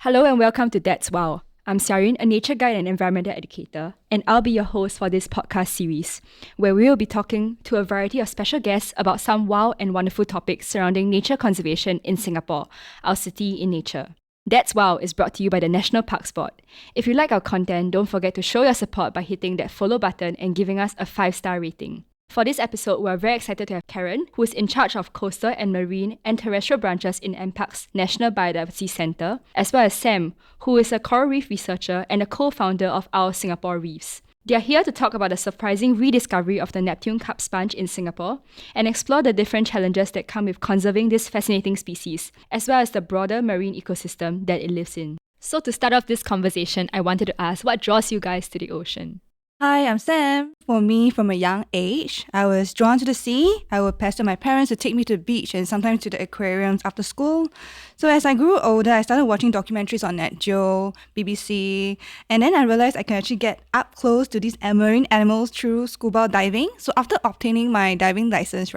Hello and welcome to That's Wow. I'm Xiaoyun, a nature guide and environmental educator, and I'll be your host for this podcast series, where we will be talking to a variety of special guests about some wow and wonderful topics surrounding nature conservation in Singapore, our city in nature. That's Wow is brought to you by the National Parks Board. If you like our content, don't forget to show your support by hitting that follow button and giving us a 5-star rating. For this episode, we're very excited to have Karenne, who is in charge of coastal and marine and terrestrial branches in NParks National Biodiversity Centre, as well as Sam, who is a coral reef researcher and a co-founder of Our Singapore Reefs. They are here to talk about the surprising rediscovery of the Neptune carp sponge in Singapore and explore the different challenges that come with conserving this fascinating species, as well as the broader marine ecosystem that it lives in. So to start off this conversation, I wanted to ask, what draws you guys to the ocean? Hi, I'm Sam. For me, from a young age, I was drawn to the sea. I would pester my parents to take me to the beach and sometimes to the aquariums after school. So as I grew older, I started watching documentaries on Nat Geo, BBC, and then I realized I can actually get up close to these marine animals through scuba diving. So after obtaining my diving license,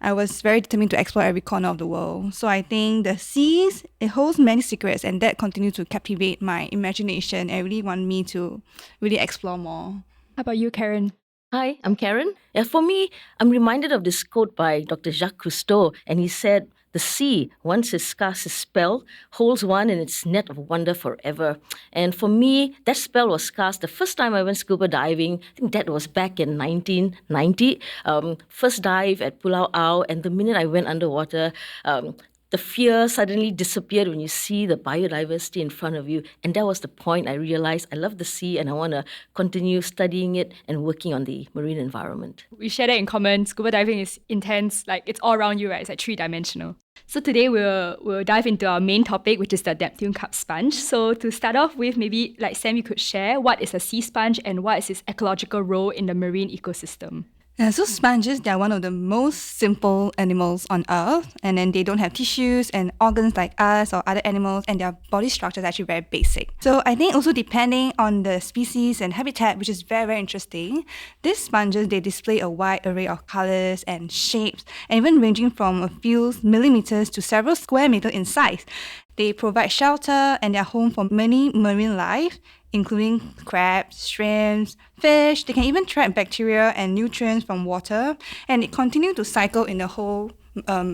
I was very determined to explore every corner of the world. So I think the seas, it holds many secrets, and that continues to captivate my imagination and really want me to really explore more. How about you, Karenne? Hi, I'm Karenne. For me, I'm reminded of this quote by Dr. Jacques Cousteau, and he said, "The sea, once its casts its spell, holds one in its net of wonder forever." And for me, that spell was cast the first time I went scuba diving. I think that was back in 1990. First dive at Pulau Au, and the minute I went underwater, the fear suddenly disappeared when you see the biodiversity in front of you. And that was the point I realized I love the sea and I want to continue studying it and working on the marine environment. We share that in common. Scuba diving is intense, like it's all around you, right? It's like 3-dimensional. So today we'll dive into our main topic, which is the Neptune carp sponge. So to start off with, maybe like Sam, you could share what is a sea sponge and what is its ecological role in the marine ecosystem? So sponges, they're one of the most simple animals on Earth, and then they don't have tissues and organs like us or other animals, and their body structure is actually very basic. So I think also depending on the species and habitat, which is very, very interesting, these sponges, they display a wide array of colors and shapes, and even ranging from a few millimeters to several square meters in size. They provide shelter and they're home for many marine life, including crabs, shrimps, fish. They can even trap bacteria and nutrients from water, and it continues to cycle in the whole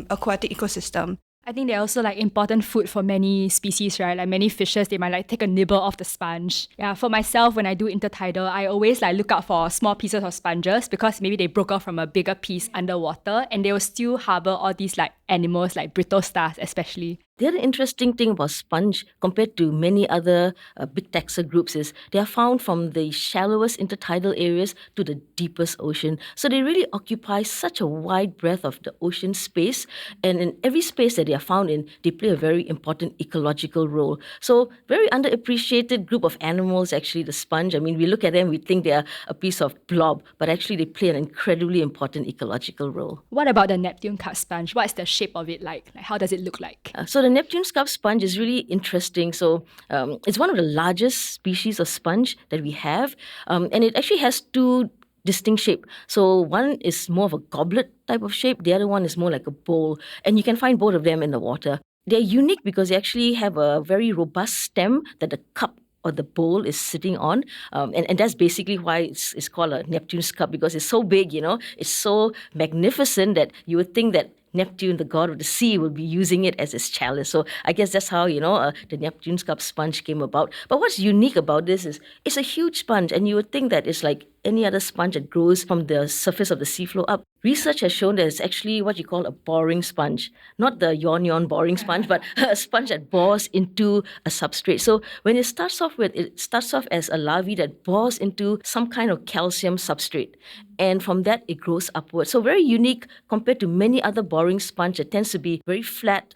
aquatic ecosystem. I think they're also like important food for many species, right? Like many fishes, they might like take a nibble off the sponge. Yeah, for myself, when I do intertidal, I always like look out for small pieces of sponges because maybe they broke off from a bigger piece underwater and they will still harbor all these like animals like brittle stars especially. The other interesting thing about sponge compared to many other big taxa groups is they are found from the shallowest intertidal areas to the deepest ocean. So they really occupy such a wide breadth of the ocean space. And in every space that they are found in, they play a very important ecological role. So very underappreciated group of animals, actually, the sponge. I mean, we look at them, we think they are a piece of blob, but actually they play an incredibly important ecological role. What about the Neptune carp sponge? What is the shape of it like? Like how does it look like? So the Neptune carp sponge is really interesting. So it's one of the largest species of sponge that we have. And it actually has two distinct shape. So one is more of a goblet type of shape. The other one is more like a bowl. And you can find both of them in the water. They're unique because they actually have a very robust stem that the cup or the bowl is sitting on. And that's basically why it's called a Neptune cup, because it's so big, it's so magnificent that you would think that Neptune, the god of the sea, will be using it as his chalice. So I guess that's how, the Neptune carp sponge came about. But what's unique about this is it's a huge sponge, and you would think that it's like any other sponge that grows from the surface of the seafloor up. Research has shown that it's actually what you call a boring sponge. Not the yawn boring sponge, but a sponge that bores into a substrate. So when it starts off as a larvae that bores into some kind of calcium substrate. And from that, it grows upwards. So very unique compared to many other boring sponge that tends to be very flat,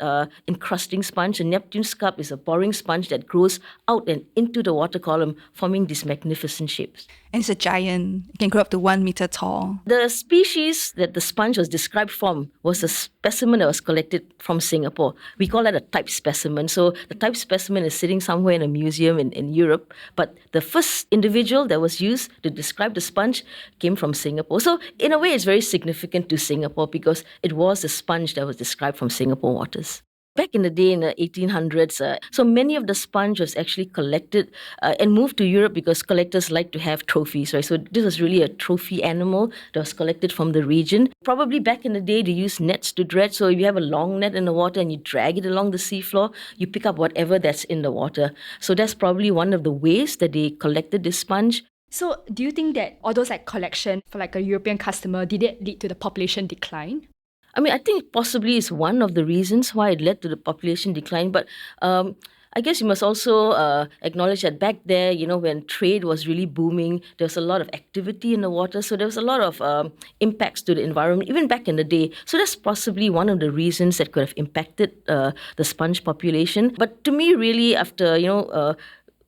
encrusting sponge. The Neptune carp is a boring sponge that grows out and into the water column, forming these magnificent shapes. And it's a giant. It can grow up to 1 meter tall. The species that the sponge was described from was a specimen that was collected from Singapore. We call that a type specimen. So the type specimen is sitting somewhere in a museum in Europe. But the first individual that was used to describe the sponge came from Singapore. So in a way, it's very significant to Singapore because it was the sponge that was described from Singapore waters. Back in the day, in the 1800s, so many of the sponge was actually collected and moved to Europe because collectors like to have trophies, right? So this was really a trophy animal that was collected from the region. Probably back in the day, they used nets to dredge. So if you have a long net in the water and you drag it along the seafloor, you pick up whatever that's in the water. So that's probably one of the ways that they collected this sponge. So do you think that all those like collection for like a European customer, did it lead to the population decline? I mean, I think possibly is one of the reasons why it led to the population decline. But I guess you must also acknowledge that back there, when trade was really booming, there was a lot of activity in the water. So there was a lot of impacts to the environment, even back in the day. So that's possibly one of the reasons that could have impacted the sponge population. But to me, really, after,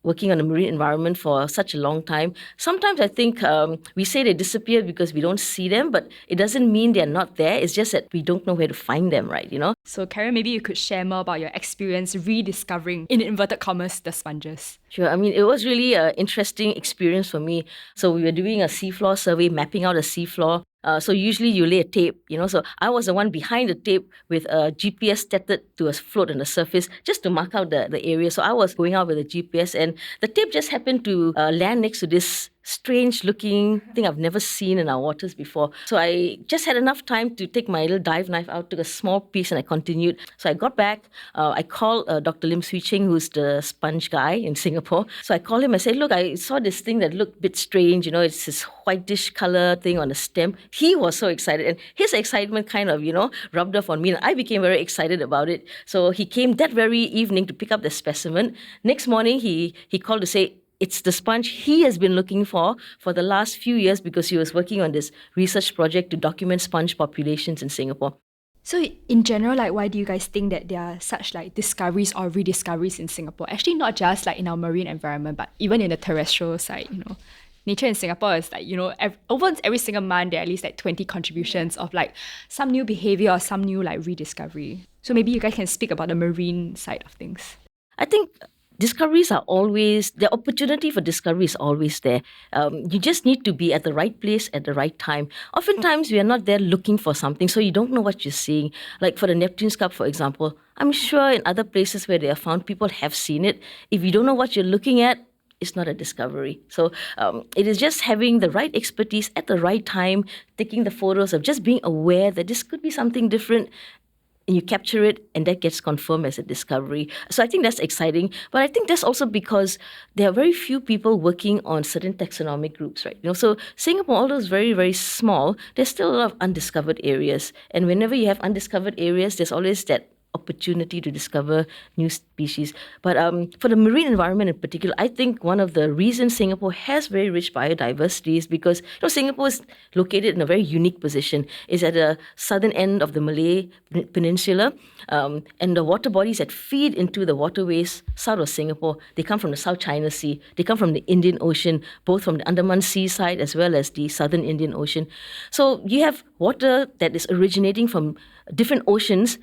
working on the marine environment for such a long time, sometimes I think we say they disappear because we don't see them, but it doesn't mean they're not there. It's just that we don't know where to find them, right? So Karenne, maybe you could share more about your experience rediscovering, in inverted commas, the sponges. Sure. I mean, it was really an interesting experience for me. So we were doing a seafloor survey, mapping out a seafloor. So usually you lay a tape, so I was the one behind the tape with a GPS tethered to a float on the surface just to mark out the area. So I was going out with a GPS and the tape just happened to land next to this strange looking thing I've never seen in our waters before. So I just had enough time to take my little dive knife out, took a small piece and I continued. So I got back, I called Dr. Lim Swee Ching, who's the sponge guy in Singapore. So I called him, I said, look, I saw this thing that looked a bit strange, it's this whitish color thing on the stem. He was so excited and his excitement kind of, rubbed off on me and I became very excited about it. So he came that very evening to pick up the specimen. Next morning, he called to say, it's the sponge he has been looking for the last few years because he was working on this research project to document sponge populations in Singapore. So in general, why do you guys think that there are such discoveries or rediscoveries in Singapore? Actually, not just in our marine environment, but even in the terrestrial side, Nature in Singapore is over every single month, there are at least 20 contributions of some new behavior or some new rediscovery. So maybe you guys can speak about the marine side of things. I think discoveries are always, the opportunity for discovery is always there. You just need to be at the right place at the right time. Oftentimes, we are not there looking for something, so you don't know what you're seeing. Like for the Neptune scub, for example, I'm sure in other places where they are found, people have seen it. If you don't know what you're looking at, it's not a discovery. So it is just having the right expertise at the right time, taking the photos of just being aware that this could be something different, and you capture it and that gets confirmed as a discovery. So I think that's exciting. But I think that's also because there are very few people working on certain taxonomic groups, right? So Singapore, although it's very, very small, there's still a lot of undiscovered areas. And whenever you have undiscovered areas, there's always that opportunity to discover new species. But for the marine environment in particular, I think one of the reasons Singapore has very rich biodiversity is because Singapore is located in a very unique position. It's at the southern end of the Malay Peninsula, and the water bodies that feed into the waterways south of Singapore, they come from the South China Sea, they come from the Indian Ocean, both from the Andaman Sea side as well as the southern Indian Ocean. So you have water that is originating from different oceans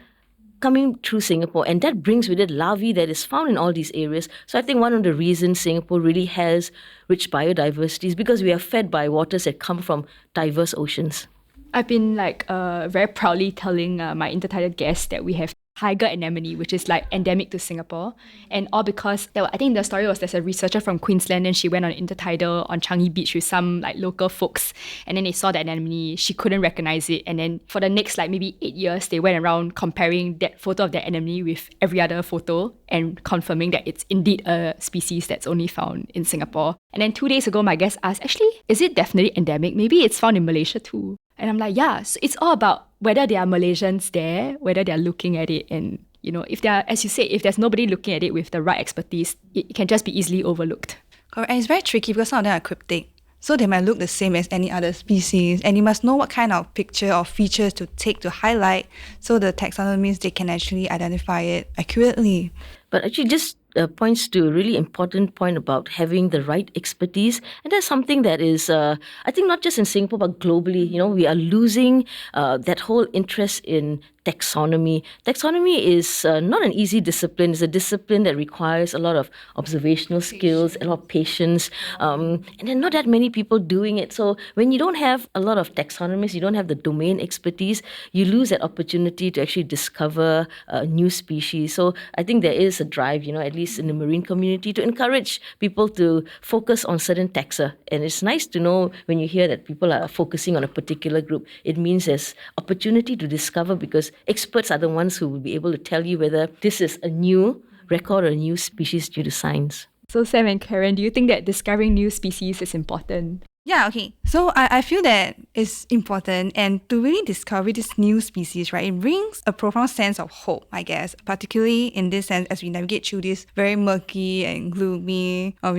coming through Singapore, and that brings with it larvae that is found in all these areas. So I think one of the reasons Singapore really has rich biodiversity is because we are fed by waters that come from diverse oceans. I've been very proudly telling my intertidal guests that we have tiger anemone, which is endemic to Singapore, and all because I think the story was there's a researcher from Queensland and she went on intertidal on Changi Beach with some local folks, and then they saw the anemone. She couldn't recognize it, and then for the next maybe 8 years they went around comparing that photo of the anemone with every other photo and confirming that it's indeed a species that's only found in Singapore. And then 2 days ago my guest asked, actually, is it definitely endemic? Maybe it's found in Malaysia too. And I'm like, yeah, so it's all about whether there are Malaysians there, whether they're looking at it, and if there are, as you say, if there's nobody looking at it with the right expertise, it can just be easily overlooked. Correct. And it's very tricky because some of them are cryptic. So they might look the same as any other species, and you must know what kind of picture or features to take to highlight so the taxonomists, they can actually identify it accurately. But actually just points to a really important point about having the right expertise. And that's something that is, I think, not just in Singapore, but globally. We are losing that whole interest in taxonomy. Taxonomy is not an easy discipline. It's a discipline that requires a lot of observational skills, a lot of patience, and there are not that many people doing it. So when you don't have a lot of taxonomists, you don't have the domain expertise, you lose that opportunity to actually discover new species. So I think there is a drive, at least in the marine community, to encourage people to focus on certain taxa. And it's nice to know when you hear that people are focusing on a particular group. It means there's opportunity to discover, because experts are the ones who will be able to tell you whether this is a new record or a new species due to science. So Sam and Karenne, do you think that discovering new species is important? Yeah, okay. So I feel that it's important, and to really discover this new species, right, it brings a profound sense of hope, I guess, particularly in this sense as we navigate through this very murky and gloomy, all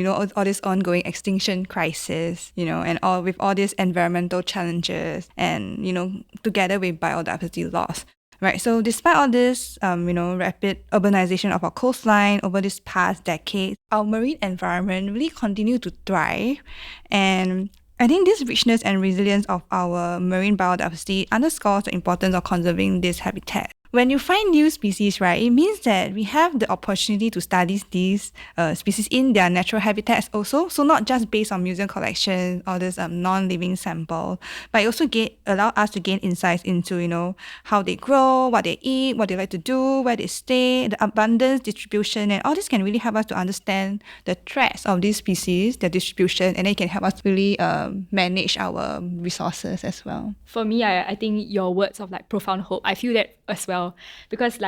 this ongoing extinction crisis, and with all these environmental challenges and, together with biodiversity loss. Right, so despite all this, rapid urbanization of our coastline over this past decade, our marine environment really continued to thrive. And I think this richness and resilience of our marine biodiversity underscores the importance of conserving this habitat. When you find new species, right, it means that we have the opportunity to study these species in their natural habitats also. So not just based on museum collection or this non-living sample, but it also allow us to gain insights into, how they grow, what they eat, what they like to do, where they stay, the abundance, distribution, and all this can really help us to understand the threats of these species, their distribution, and it can help us really manage our resources as well. For me, I think your words of profound hope, I feel that as well, because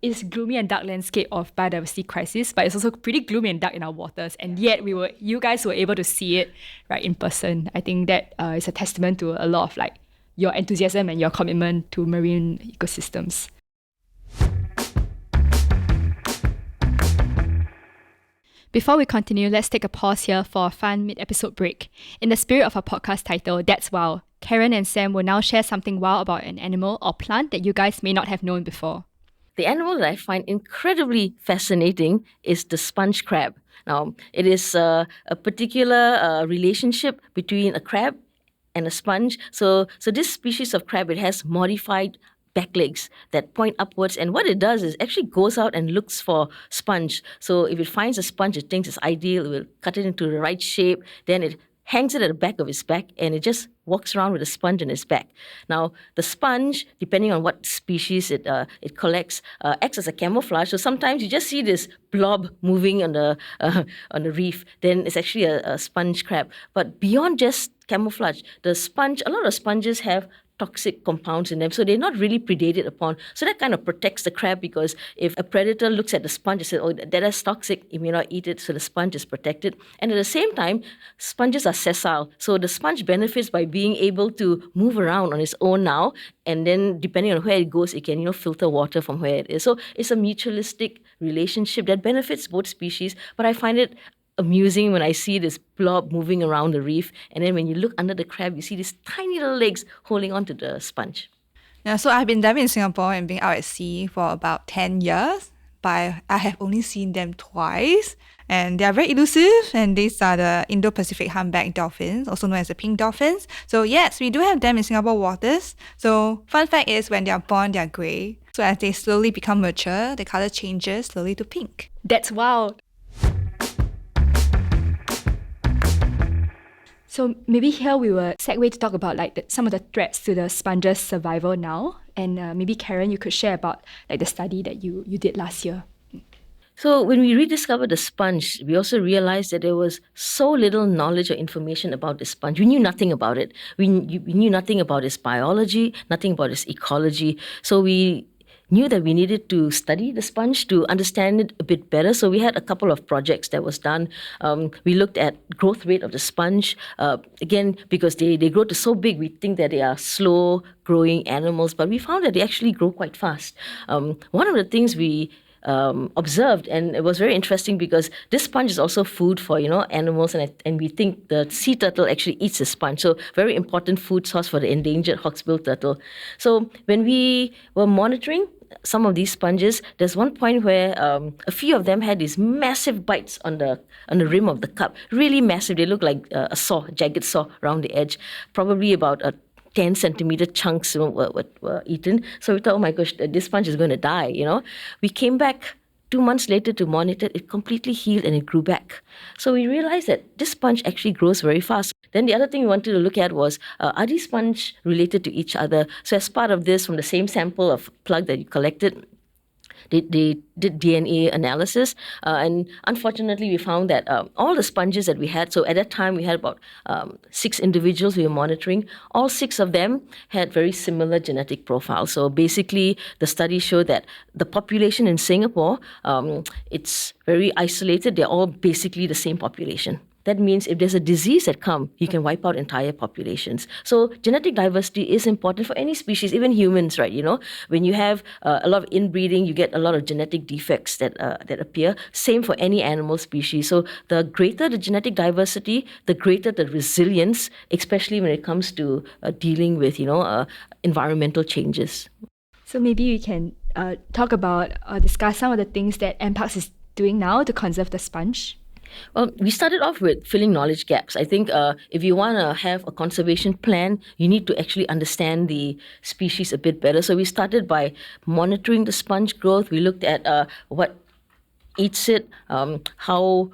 it's gloomy and dark landscape of biodiversity crisis, but it's also pretty gloomy and dark in our waters, and yet you guys were able to see it right in person. I think that is a testament to a lot of your enthusiasm and your commitment to marine ecosystems. Before we continue, let's take a pause here for a fun mid-episode break. In the spirit of our podcast title, That's Wow, Karenne and Sam will now share something wow about an animal or plant that you guys may not have known before. The animal that I find incredibly fascinating is the sponge crab. Now, it is a particular relationship between a crab and a sponge. So this species of crab, it has modified back legs that point upwards, and what it does is actually goes out and looks for sponge. So if it finds a sponge it thinks is ideal, it will cut it into the right shape, then it hangs it at the back of its back, and it just walks around with a sponge in its back. Now, the sponge, depending on what species it collects, acts as a camouflage. So sometimes you just see this blob moving on the reef. Then it's actually a sponge crab. But beyond just camouflage, a lot of sponges have toxic compounds in them, so they're not really predated upon. So that kind of protects the crab, because if a predator looks at the sponge and says, oh, that is toxic, you may not eat it, so the sponge is protected. And at the same time, sponges are sessile, so the sponge benefits by being able to move around on its own now, and then depending on where it goes, it can filter water from where it is. So it's a mutualistic relationship that benefits both species, but I find it amusing when I see this blob moving around the reef, and then when you look under the crab, you see these tiny little legs holding onto the sponge. Yeah, so I've been diving in Singapore and being out at sea for about 10 years, but I have only seen them twice, and they are very elusive, and these are the Indo-Pacific humpback dolphins, also known as the pink dolphins. So yes, we do have them in Singapore waters. So fun fact is, when they are born, they are grey. So as they slowly become mature, the colour changes slowly to pink. That's wow. So maybe here we will segue to talk about some of the threats to the sponge's survival now. And maybe Karenne, you could share about the study that you did last year. So when we rediscovered the sponge, we also realized that there was so little knowledge or information about the sponge. We knew nothing about it. We knew nothing about its biology, nothing about its ecology. So we knew that we needed to study the sponge to understand it a bit better. So we had a couple of projects that was done. We looked at growth rate of the sponge. Again, because they grow to so big, we think that they are slow growing animals, but we found that they actually grow quite fast. One of the things we observed, and it was very interesting because this sponge is also food for animals, and we think the sea turtle actually eats the sponge, so very important food source for the endangered hawksbill turtle. So when we were monitoring some of these sponges, there's one point where a few of them had these massive bites on the rim of the cup, really massive. They look like a jagged saw around the edge, probably about a 10 centimeter chunks were eaten. So we thought, oh my gosh, this sponge is going to die, We came back 2 months later to monitor it, completely healed and it grew back. So we realized that this sponge actually grows very fast. Then the other thing we wanted to look at was, are these sponges related to each other? So as part of this, from the same sample of plug that you collected, they did DNA analysis, and unfortunately we found that all the sponges that we had, so at that time we had about 6 individuals we were monitoring, all 6 of them had very similar genetic profiles. So basically the study showed that the population in Singapore, it's very isolated. They're all basically the same population. That means if there's a disease that comes, you can wipe out entire populations. So genetic diversity is important for any species, even humans, right? When you have a lot of inbreeding, you get a lot of genetic defects that appear. Same for any animal species. So the greater the genetic diversity, the greater the resilience, especially when it comes to dealing with, environmental changes. So maybe we can talk about or discuss some of the things that NParks is doing now to conserve the sponge. Well, we started off with filling knowledge gaps. I think if you want to have a conservation plan, you need to actually understand the species a bit better. So we started by monitoring the sponge growth. We looked at what eats it, how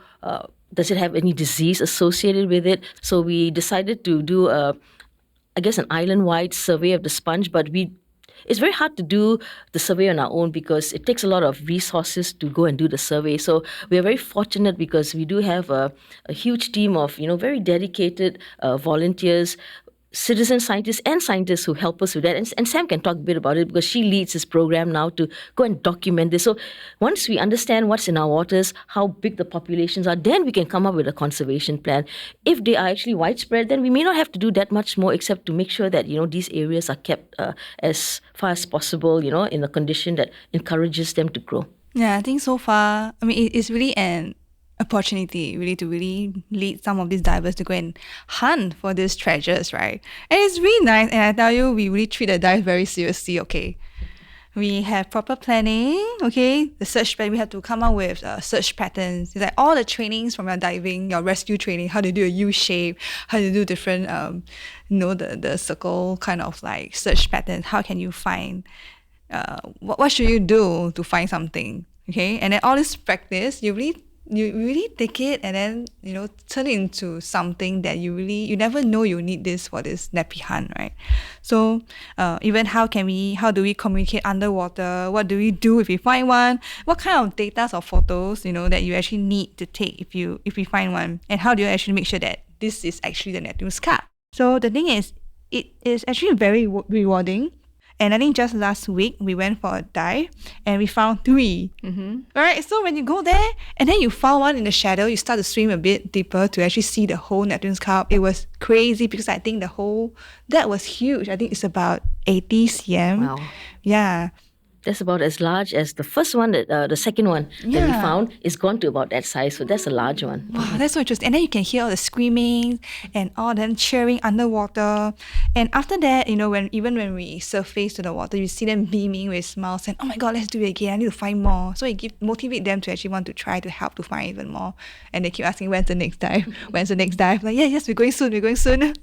does it have any disease associated with it. So we decided to do, an island-wide survey of the sponge, but it's very hard to do the survey on our own because it takes a lot of resources to go and do the survey. So we are very fortunate because we do have a huge team of, very dedicated volunteers, citizen scientists and scientists who help us with that. And Sam can talk a bit about it because she leads this program now to go and document this. So once we understand what's in our waters, how big the populations are, then we can come up with a conservation plan. If they are actually widespread, then we may not have to do that much more except to make sure that, these areas are kept as far as possible, in a condition that encourages them to grow. Yeah, I think so far, it's really an opportunity really to really lead some of these divers to go and hunt for these treasures, right? And it's really nice, and I tell you, we really treat the dive very seriously, okay? We have proper planning, okay? The search pattern, we have to come up with search patterns. It's like all the trainings from your diving, your rescue training, how to do a U shape, how to do different, the circle kind of like search patterns. How can you find, what should you do to find something, okay? And then all this practice, you really take it and then, turn it into something that you never know you need this for this nappy hunt, right? So even how do we communicate underwater? What do we do if we find one? What kind of data or photos, that you actually need to take if we find one? And how do you actually make sure that this is actually the Neptune scub? So the thing is, it is actually very rewarding. And I think just last week, we went for a dive and we found 3. Mm-hmm. Right? So when you go there and then you found one in the shadow, you start to swim a bit deeper to actually see the whole Neptune scub. It was crazy because I think that was huge. I think it's about 80 cm. Wow. Yeah. That's about as large as the first one, the second one that we found is gone to about that size. So that's a large one. Wow, that's so interesting. And then you can hear all the screaming and all them cheering underwater. And after that, when we surface to the water, you see them beaming with smiles and, oh my God, let's do it again. I need to find more. So it motivate them to actually want to try to help to find even more. And they keep asking, when's the next dive? When's the next dive? Like, yes, we're going soon.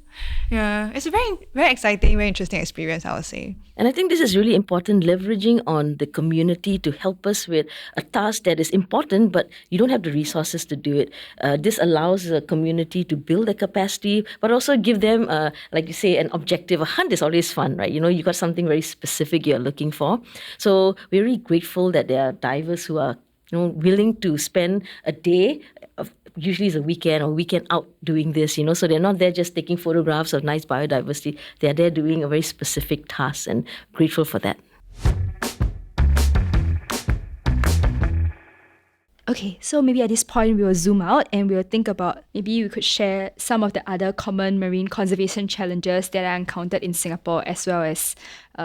Yeah, it's a very, very exciting, very interesting experience, I would say. And I think this is really important, leveraging on the community to help us with a task that is important, but you don't have the resources to do it. This allows the community to build their capacity, but also give them, like you say, an objective. A hunt is always fun, right? You got something very specific you're looking for. So we're really grateful that there are divers who are willing to spend a day, usually it's a weekend or weekend out doing this, so they're not there just taking photographs of nice biodiversity. They're there doing a very specific task, and grateful for that. Okay, so maybe at this point we will zoom out and we will think about maybe you could share some of the other common marine conservation challenges that are encountered in Singapore as well as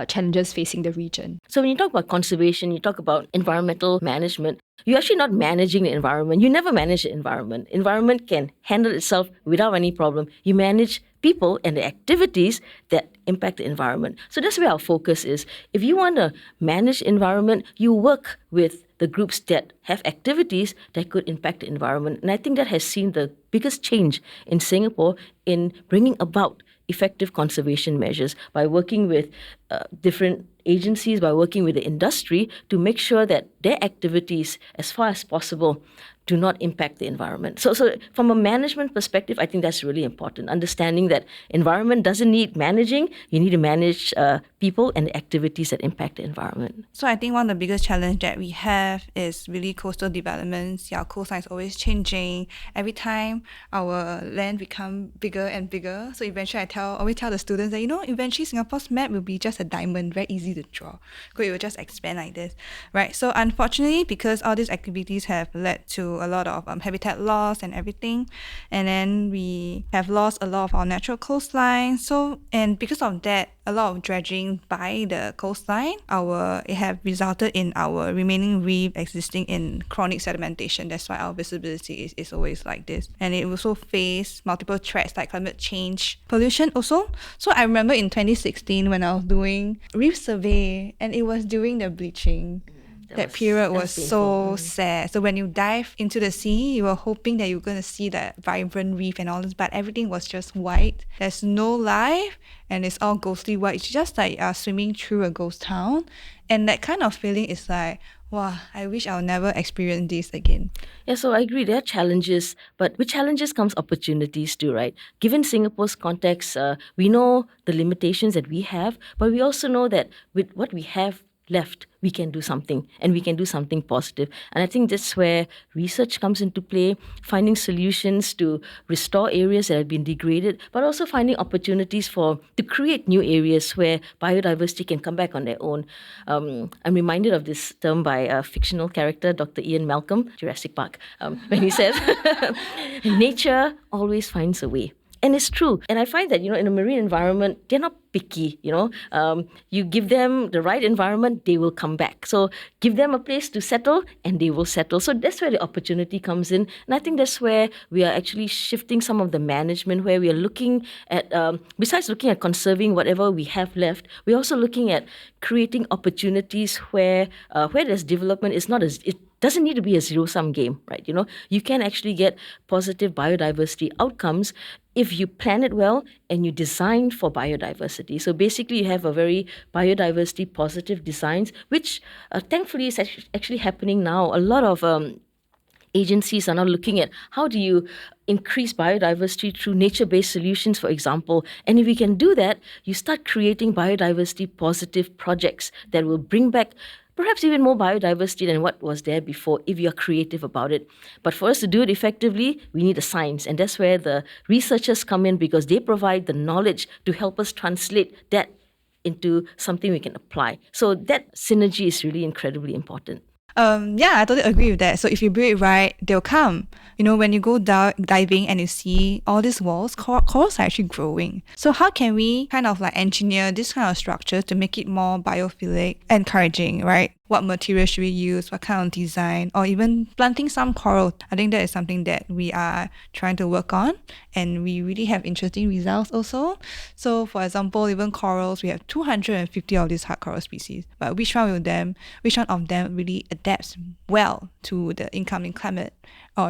challenges facing the region. So when you talk about conservation, you talk about environmental management, you're actually not managing the environment. You never manage the environment. Environment can handle itself without any problem. You manage people and the activities that impact the environment. So that's where our focus is. If you want to manage environment, you work with the groups that have activities that could impact the environment. And I think that has seen the biggest change in Singapore in bringing about effective conservation measures by working with different agencies, by working with the industry to make sure that their activities, as far as possible, do not impact the environment. So from a management perspective, I think that's really important. Understanding that environment doesn't need managing, you need to manage people and the activities that impact the environment. So I think one of the biggest challenge that we have is really coastal developments. Our coastline is always changing. Every time our land become bigger and bigger. So eventually always tell the students that, eventually Singapore's map will be just a diamond, very easy to draw. Because it will just expand like this, right? So unfortunately, because all these activities have led to a lot of habitat loss and everything, and then we have lost a lot of our natural coastline. So, and because of that, a lot of dredging by the coastline, it have resulted in our remaining reef existing in chronic sedimentation. That's why our visibility is always like this. And it also face multiple threats like climate change, pollution also. So I remember in 2016 when I was doing reef survey, and it was during the bleaching. That period was so sad. So when you dive into the sea, you were hoping that you're going to see that vibrant reef and all this, but everything was just white. There's no life, and it's all ghostly white. It's just like swimming through a ghost town. And that kind of feeling is like, wow, I wish I'll never experience this again. Yeah, so I agree. There are challenges, but with challenges comes opportunities too, right? Given Singapore's context, we know the limitations that we have, but we also know that with what we have left, we can do something, and we can do something positive. And I think that's where research comes into play, finding solutions to restore areas that have been degraded, but also finding opportunities to create new areas where biodiversity can come back on their own. I'm reminded of this term by a fictional character, Dr. Ian Malcolm, Jurassic Park, when he says, nature always finds a way. And it's true. And I find that, in a marine environment, they're not picky, You give them the right environment, they will come back. So give them a place to settle and they will settle. So that's where the opportunity comes in. And I think that's where we are actually shifting some of the management, where we are looking at, besides looking at conserving whatever we have left, we're also looking at creating opportunities where there's development. It doesn't need to be a zero-sum game, right? You can actually get positive biodiversity outcomes if you plan it well and you design for biodiversity. So basically, you have a very biodiversity positive designs, which thankfully is actually happening now. A lot of agencies are now looking at how do you increase biodiversity through nature-based solutions, for example. And if we can do that, you start creating biodiversity positive projects that will bring back perhaps even more biodiversity than what was there before if you're creative about it. But for us to do it effectively, we need the science. And that's where the researchers come in, because they provide the knowledge to help us translate that into something we can apply. So that synergy is really incredibly important. I totally agree with that. So if you build it right, they'll come. When you go diving and you see all these walls, corals are actually growing. So how can we kind of engineer this kind of structure to make it more biophilic, encouraging, right? What material should we use? What kind of design? Or even planting some coral. I think that is something that we are trying to work on, and we really have interesting results also. So for example, even corals, we have 250 of these hard coral species. But which one of them really adapts well to the incoming climate? Or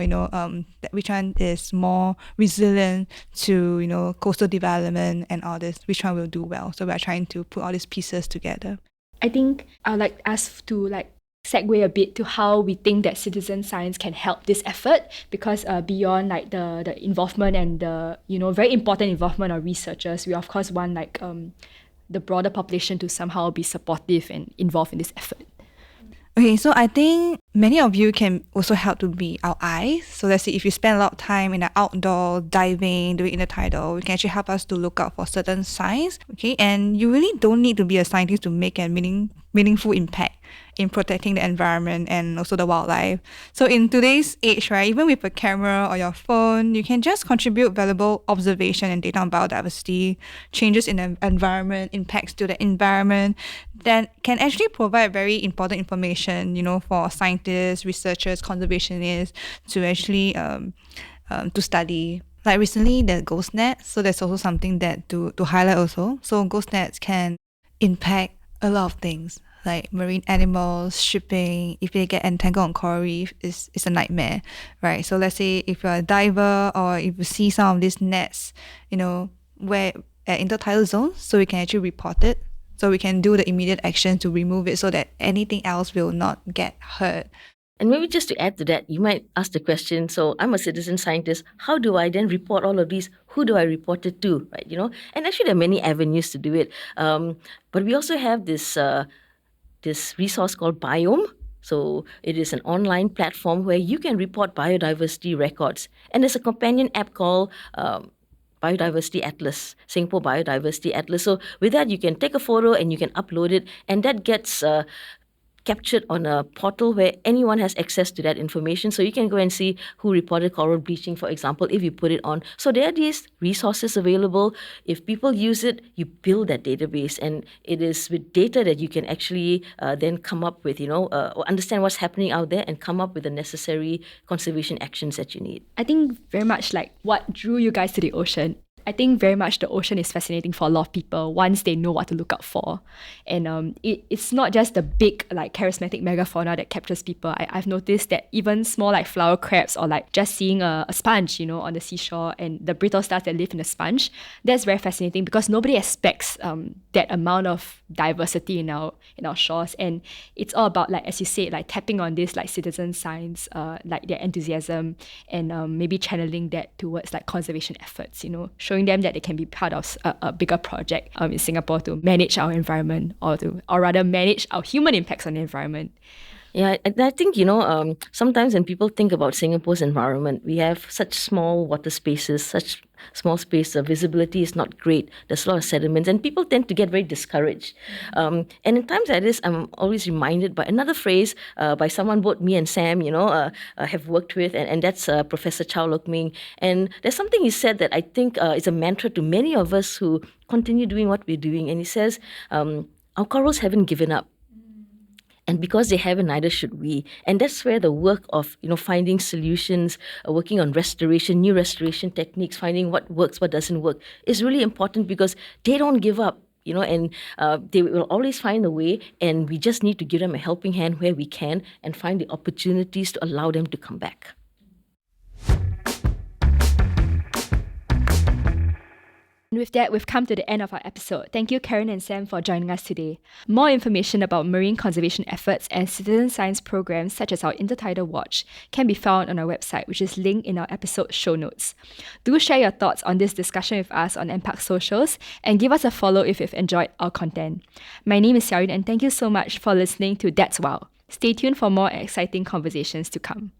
which one is more resilient to coastal development and all this? Which one will do well? So we are trying to put all these pieces together. I think I'd like us to segue a bit to how we think that citizen science can help this effort, because beyond the involvement and the very important involvement of researchers, we of course want the broader population to somehow be supportive and involved in this effort. Okay, so I think many of you can also help to be our eyes. So let's say if you spend a lot of time in the outdoor diving, doing intertidal, you can actually help us to look out for certain signs. Okay, and you really don't need to be a scientist to make a meaningful impact in protecting the environment and also the wildlife. So in today's age, right, even with a camera or your phone, you can just contribute valuable observation and data on biodiversity, changes in the environment, impacts to the environment, that can actually provide very important information, for scientists, researchers, conservationists to actually to study. Like recently, the ghost net. So that's also something that to highlight also. So ghost nets can impact a lot of things, like marine animals, shipping. If they get entangled on coral reef, it's a nightmare, right? So let's say if you're a diver or if you see some of these nets, where at intertidal zones, so we can actually report it. So we can do the immediate action to remove it so that anything else will not get hurt. And maybe just to add to that, you might ask the question, so I'm a citizen scientist, how do I then report all of these? Who do I report it to, right? And actually there are many avenues to do it. But we also have this resource called Biome. So it is an online platform where you can report biodiversity records. And there's a companion app called Biodiversity Atlas, Singapore Biodiversity Atlas. So with that, you can take a photo and you can upload it, and that gets captured on a portal where anyone has access to that information. So you can go and see who reported coral bleaching, for example, if you put it on. So there are these resources available. If people use it, you build that database, and it is with data that you can actually then come up with, or understand what's happening out there and come up with the necessary conservation actions that you need. I think very much like what drew you guys to the ocean. I think very much the ocean is fascinating for a lot of people once they know what to look out for. And it's not just the big, like, charismatic megafauna that captures people. I've noticed that even small, like, flower crabs, or like just seeing a sponge, on the seashore, and the brittle stars that live in the sponge, that's very fascinating because nobody expects that amount of diversity in our shores. And it's all about, like, as you said, like tapping on this, like, citizen science, like their enthusiasm, and maybe channeling that towards, like, conservation efforts, showing them that they can be part of a bigger project in Singapore to manage our environment, or rather manage our human impacts on the environment. Yeah, I think, sometimes when people think about Singapore's environment, we have such small water spaces, such small space, the visibility is not great. There's a lot of sediments, and people tend to get very discouraged. And in times like this, I'm always reminded by another phrase by someone both me and Sam, have worked with, and that's Professor Chow Lok Ming. And there's something he said that I think is a mantra to many of us who continue doing what we're doing. And he says, our corals haven't given up. And because they haven't, neither should we. And that's where the work of, finding solutions, working on restoration, new restoration techniques, finding what works, what doesn't work, is really important, because they don't give up, and they will always find a way, and we just need to give them a helping hand where we can and find the opportunities to allow them to come back. And with that, we've come to the end of our episode. Thank you, Karenne and Sam, for joining us today. More information about marine conservation efforts and citizen science programs such as our Intertidal Watch can be found on our website, which is linked in our episode show notes. Do share your thoughts on this discussion with us on NParks socials, and give us a follow if you've enjoyed our content. My name is Xiaoyun, and thank you so much for listening to That's Wow. Stay tuned for more exciting conversations to come.